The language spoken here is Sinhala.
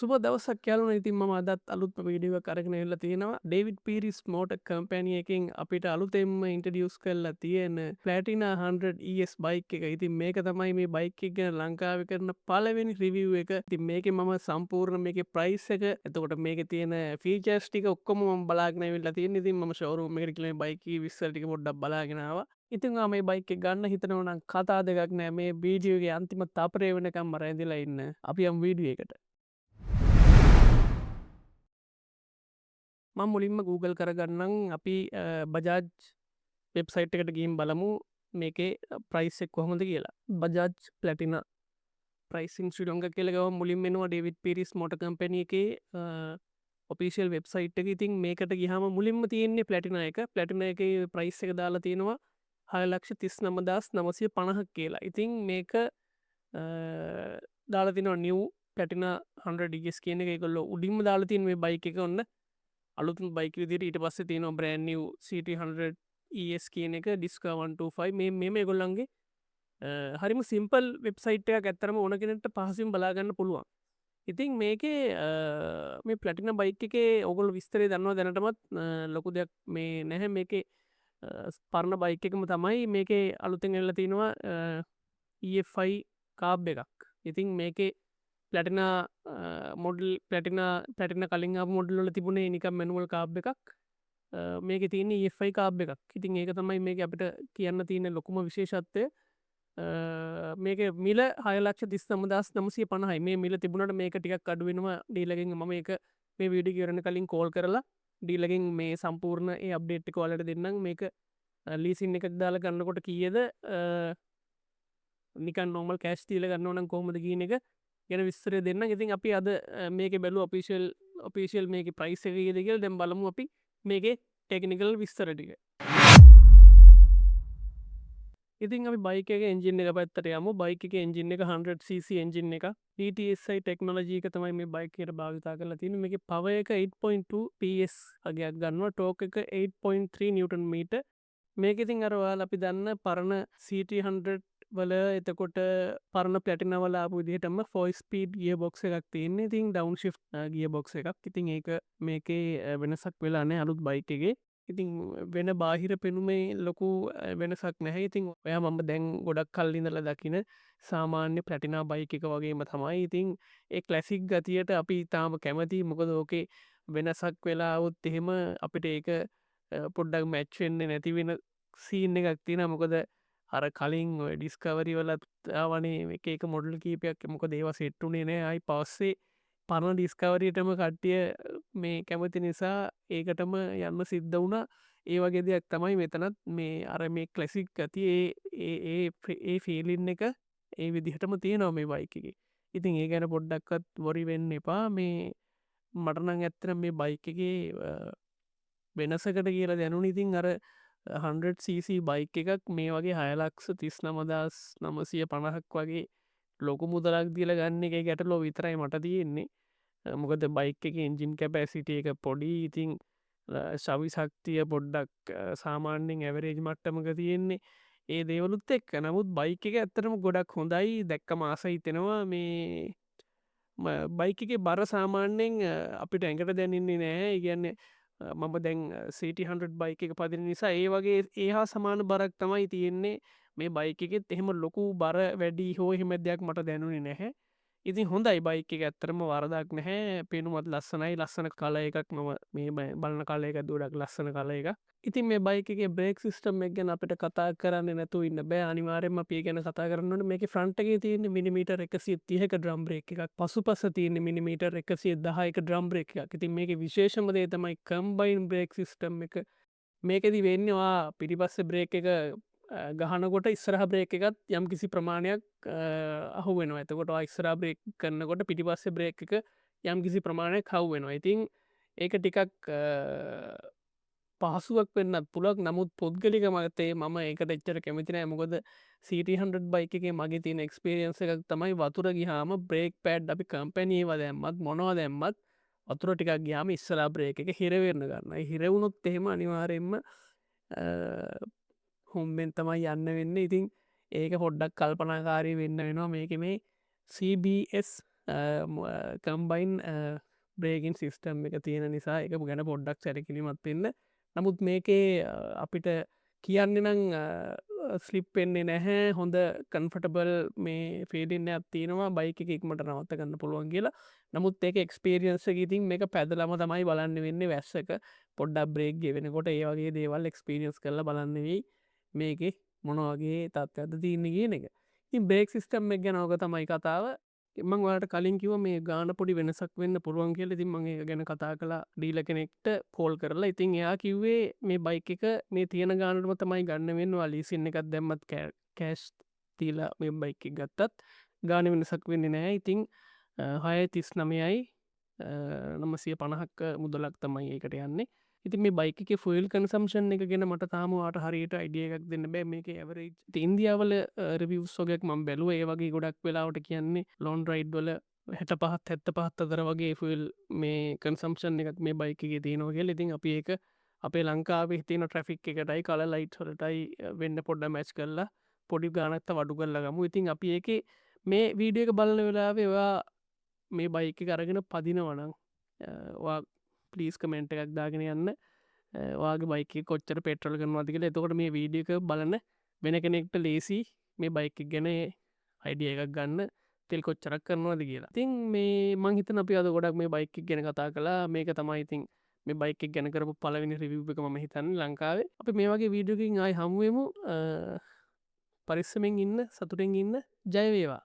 සුබ දවසක් යාළුවනේ. ඉතින් මම අදත් අලුත්ම වීඩියෝ එකක් අරගෙන එන්න තියෙනවා. ඩේවිඩ් පීරිස් මෝටර් කම්පැනි එකෙන් අපිට අලුතෙන්ම ඉන්ට්‍රොඩියුස් කරලා තියෙන ප්ලැටිනා 100 ES බයික් එක. ඉතින් මේක තමයි මේ බයික් එක ගැන ලංකාවේ කරන පළවෙනි රිවිව් එක. ඉතින් මේකේ මම සම්පූර්ණ මේකේ ප්‍රයිස් එක, එතකොට මේකේ තියෙන ෆීචර්ස් ටික ඔක්කොම මම බලාගෙන ඇවිල්ලා තියෙන්නේ. ඉතින් මම ෂෝරූම් එකට ගිහලා මේ බයික් එකේ විස්තර ටික පොඩ්ඩක් බලාගෙන ආවා. ඉතින් මේ බයික් එක ගන්න හිතනවා නම් කතා දෙකක් නෑ. මේ වීඩියෝ එකේ අන්තිම තපරේ වෙනකම්ම රැඳිලා ඉන්න. අපි යමු වීඩියෝ එකට. මම මුලින්ම Google කරගන්නම්. අපි බජාජ් වෙබ්සයිට් එකට ගිහින් බලමු මේකේ ප්‍රයිස් එක කොහොමද කියලා. බජාජ් ප්ලැටිනා ප්‍රයිසින් ශ්‍රී ලංකා කියලා ගමන් මුලින්ම එනවා ඩේවිඩ් පීරිස් මෝටර් කම්පැනි එකේ ඔෆිෂියල් වෙබ්සයිට් එක. ඉතින් මේකට ගියාම මුලින්ම තියෙන්නේ ප්ලැටිනා එක. ප්ලැටිනා එකේ ප්‍රයිස් එක දාලා තියෙනවා 6,39,950 කියලා. ඉතින් මේක දාලා තියෙනවා නිව් ප්ලැටිනා 100 ES කියන එක. ඒගොල්ලෝ උඩින්ම දාලා තියෙන මේ බයික් එක ඔන්න අලුතුම බයික් විදිහට. ඊට පස්සේ තියෙනවා brand new CT100 ES කියන එක ඩිස්කා 125. මේ මේගොල්ලන්ගේ හරිම සිම්පල් වෙබ්සයිට් එකක්. ඇත්තටම ඕන කෙනෙක්ට පහසුවෙන් බලා ගන්න පුළුවන්. ඉතින් මේකේ මේ ප්ලැටිනා බයික් එකේ ඕගොල්ලෝ විස්තරය දන්නවා දැනටමත් ලොකු දෙයක් මේ නැහැ. මේකේ පරණ බයික් එකම තමයි මේකේ අලුතෙන් එල්ල තියෙනවා EFI කාබ් එකක්. ඉතින් මේකේ ප්ලැටිනා මොඩල් පැටින කලින් මොඩල්ල තිබුණේ නිකම් මැනුවල් කාබ් එකක්. මේක තියන EFI කාබ් එකක්. ඉතින් ඒක තමයි මේක අපිට කියන්න තියෙන ලොකුම විශේෂත්වය. මේක මිල 6,39,950 මේ මිල තිබුණට මේක ටිකක් අඩුවෙනවා ඩීලගෙන්. මම ඒක මේ වීඩියෝ කරන කලින් කෝල් කරලා ඩීලගෙන් මේ සම්පූර්ණ ඒ අප්ඩේට් එක ඔයාලට දෙන්නම්. මේක ලීසින් එකක් දාලා ගන්නකොට කීයද නිකන් නෝමල් කෑෂ් දීලා ගන්න ඕන නම් කොහොමද කියන එක ගැන විස්තරය දෙන්න. ඉතින් අපි අද මේක බැලුවා ඔෆිෂියල් මේකේ ප්‍රයිස් එක කීයද කියලා. දැන් බලමු අපි මේකේ ටෙක්නිකල් විස්තර ටික. ඉතින් අපි බයික් එකේ එන්ජින් එක පැත්තට යමු. බයික් එකේ එන්ජින් එක 100cc එන්ජින් එක. TTSI ටෙක්නොලොජි එක තමයි මේ බයික් එකට භාවිතා කරලා තියෙන්නේ. මේකේ පවර් එක 8.2 PS අගයක් ගන්නවා. ටෝක් එක 8.3 නිව්ටන් මීටර්. මේක ඉතින් අර ඔයාලා අපි දන්න පරණ CT100 වල එතකොට පරණ ප්ලැටිනා වල ආපු විදිහටම 4 ස්පීඩ් ගියර් බොක්ස් එකක් තියෙන්නේ. ඉතින් ඩවුන් ෂිෆ්ට් ගියර් බොක්ස් එකක්. ඉතින් ඒක මේකේ වෙනසක් වෙලා නැහැ අලුත් බයික් එකේ. ඉතින් වෙන බාහිර පෙනුමේ ලොකු වෙනසක් නැහැ. ඉතින් ඔයා මම දැන් ගොඩක් කල් ඉඳලා දකින සාමාන්‍ය ප්ලැටිනා බයික් එක වගේම තමයි. ඉතින් ඒ ක්ලැසික් ගතියට අපි තාම කැමතියි. මොකද ඕකේ වෙනසක් වෙලා આવුත් එහෙම අපිට ඒක පොඩ්ඩක් මැච් වෙන්නේ නැති වෙන සීන් එකක් තියෙනවා. මොකද අර කලින් ඔය ඩිස්කවරි වලත් ආවනේ එක මොඩල් කීපයක්. මොකද ඒවා සෙට් උනේ නැහැ. ආයි පස්සේ පරණ ඩිස්කවරියටම කට්ටිය මේ කැමති නිසා ඒකටම යන්න සිද්ධ වුණා. ඒ වගේ දෙයක් තමයි මෙතනත් මේ අර මේ ක්ලැසික් ගතිය ඒ ෆීලින් එක ඒ විදිහටම තියෙනවා මේ බයික් එකේ. ඉතින් ඒ ගැන පොඩ්ඩක්වත් වොරි වෙන්න එපා. මේ මට නම් ඇත්තටම මේ බයික් එකේ වෙනසකට කියලා දැනුණ. ඉතින් අර 100cc බයික් එකක් මේ වගේ 6,39,950ක් වගේ ලොකු මුදලක් දීලා ගන්න එකේ ගැටලුව විතරයි මට තියෙන්නේ. මොකද බයික් එකේ එන්ජින් කැපැසිටි එක පොඩි. ඉතින් ශවි ශක්තිය පොඩ්ඩක් සාමාන්‍යයෙන් ඇවරේජ් මට්ටමක තියෙන්නේ. ඒ දේවලුත් එක්ක නමුත් බයික් එක ඇත්තටම ගොඩක් හොඳයි. දැක්කම ආස හිතෙනවා. මේ බයික් එකේ බර සාමාන්‍යයෙන් අපිට ඇඟට දැනෙන්නේ නැහැ. ඒ කියන්නේ මම දැන් CT100 බයික් එක පදින නිසා ඒ වගේ ඒ හා සමාන බරක් තමයි තියෙන්නේ මේ බයික් එකෙත්. එහෙම ලොකු බර වැඩි හෝ එහෙම දෙයක් මට දැනුනේ නැහැ. ඉතින් හොඳයි බයික් එක ඇත්තටම වරදක් නැහැ. පේනුමත් ලස්සනයි. ලස්සන කලර් එකක්. මම මේ බලන කලර් එක ගොඩක් ලස්සන කලර් එකක්. ඉතින් මේ බයික් එකේ බ්‍රේක් සිස්ටම් එක ගැන අපිට කතා කරන්නේ නැතුව ඉන්න බෑ. අනිවාර්යෙන්ම අපි ඒ ගැන කතා කරන්න ඕනේ. මේකේ ෆ්‍රන්ට් එකේ තියෙන්නේ මිලිමීටර් 130ක ඩ්‍රම් බ්‍රේක් එකක්. පසුපස තියෙන්නේ මිලිමීටර් 110ක ඩ්‍රම් බ්‍රේක් එකක්. ඉතින් මේකේ විශේෂම දේ තමයි කම්බයින් බ්‍රේක් සිස්ටම් එක. මේකෙදි වෙන්නේ ඔයා පිටිපස්සේ බ්‍රේක් එක ගහනකොට ඉස්සරහ බ්‍රේක් එකත් යම් කිසි ප්‍රමාණයක් අහු වෙනවා. එතකොට ඔයා ඉස්සරහ බ්‍රේක් කරනකොට පිටිපස්සේ බ්‍රේක් එක යම් කිසි ප්‍රමාණයක් හවු වෙනවා. ඉතින් ඒක ටිකක් පහසුවක් වෙන්නත් පුළුවන්. නමුත් පුද්ගලික මතේ මම ඒකට එච්චර කැමති නෑ. මොකද CT100 බයික් එකේ මගේ තියෙන එක්ස්පීරියන්ස් එකක් තමයි වතුර ගියාම බ්‍රේක් පෑඩ් අපි කම්පැනි ඒවා දැම්මත් මොනවා දැම්මත් වතුර ටිකක් ගියාම ඉස්සරහා බ්‍රේක් එක හිර වෙන්න ගන්නවා. ඒ හිර වුණොත් එහෙම අනිවාර්යෙන්ම හොම්බෙන් තමයි යන්න වෙන්නේ. ඉතින් ඒක පොඩ්ඩක් කල්පනාකාරී වෙන්න වෙනවා. මේකේ මේ CBS කම්බයින් බ්‍රේගින් සිිස්ටම් එක තියෙන නිසා එක ගැන පොඩ්ඩක් සැරකිලිමත් වෙන්න නමුත් මේකේ අපිට කියන්න නං ස්ලිප්පෙන්නේ නැහැ හොඳ කන්ෆටබල් මේ ෆේඩන්න ඇත්තිනවා බයික එකක්මට නවත්ත ගන්න පුළුවන් කියලා නමුත් ඒක එක්ස්පේරියන්ස ඉතින් මේක පැදලම තමයි බලන්න වෙන්න වැස්සක පොඩ්ඩක් බ්‍රේක්ගේ වෙනකොට ඒවගේ දේවල් එක්ස්පිරියන්ස් කරල බලන්නවෙයි මේක මොනවගේ තත්ත්වද තියන්න කියන එක ඉතින් බේක් සිිස්ටම් එක ගැනෝක තමයි කතාව එමං වාට කලින් කිව මේ ගාන පොඩි වෙනසක් වෙන්න පුළුවන් කියල ඉතින් මගේ ගැන කතා කලා ඩීල කෙනෙක්ට කෝල් කරලා ඉතින් එයා කිව්වේ මේ බයික එක මේ තියෙන ගානටම තමයි ගන්න වෙන්න ලිසින්න එකත් දැම්මත් කෑස්් තීලා මේ බයික ගත්තත් ගාන වෙනසක් වෙන්න නෑ ඉතිං 6:39යි 950ක් මුදලක් තමයි ඒකට යන්නේ ඉති මේ බයික ෆල් කන්සම්ෂන් එක ගෙන මට තාමවාට හරියට අයිඩියයක් දෙන්න බෑ මේක ඇවර ඉන්දියාවල රවිස්සෝගයක් ම බැලුව ඒ වගේ ගොඩක් වෙලාවට කියන්නේ ලොන් රයිඩ්වල 65-70 අතර වගේ ෆල් මේ කන්සම්ෂන් එකක් මේ බයිකගේ තියනෝගේ ඉතින් අපි ඒක අපේ ලංකාවේ තින ට්‍රෆික් එකටයි කල ලයිට් හොලටයි වෙන්න පොඩ්ඩ මැච් කරලා පොඩි ගානක්ත වඩු කරලා ගමු ඉතින් අපි ඒක මේ වීඩියක බලන වෙලාවේවා මේ බයික කරගෙන පදිනවනං පලිස් කමෙන්ට් එකක් දාගෙන යන්න වාගේ බයික කොච්චර පෙට්‍රල් කරනවාති කියලා එතකොට මේ වීඩියක බලන්න වෙන කෙනෙක්ට ලේසි මේ බයික ගැන අයිඩිය එකක් ගන්න තෙල් කොච්චරක් කරනවාද කියලා තින් මේ මංහිතන අපි අද ගොඩක් මේ බයික් ගැන කතා කලා මේක තමයි ඉතින් මේ බයික් ගැන කරපු පලවෙනි රිවිව් එක ම හිතන්න ලංකාවේ අපි මේ වගේ වීඩියකින් අයි හමුවමු පරිස්සමෙන් ඉන්න සතුරෙන් ඉන්න ජයවේවා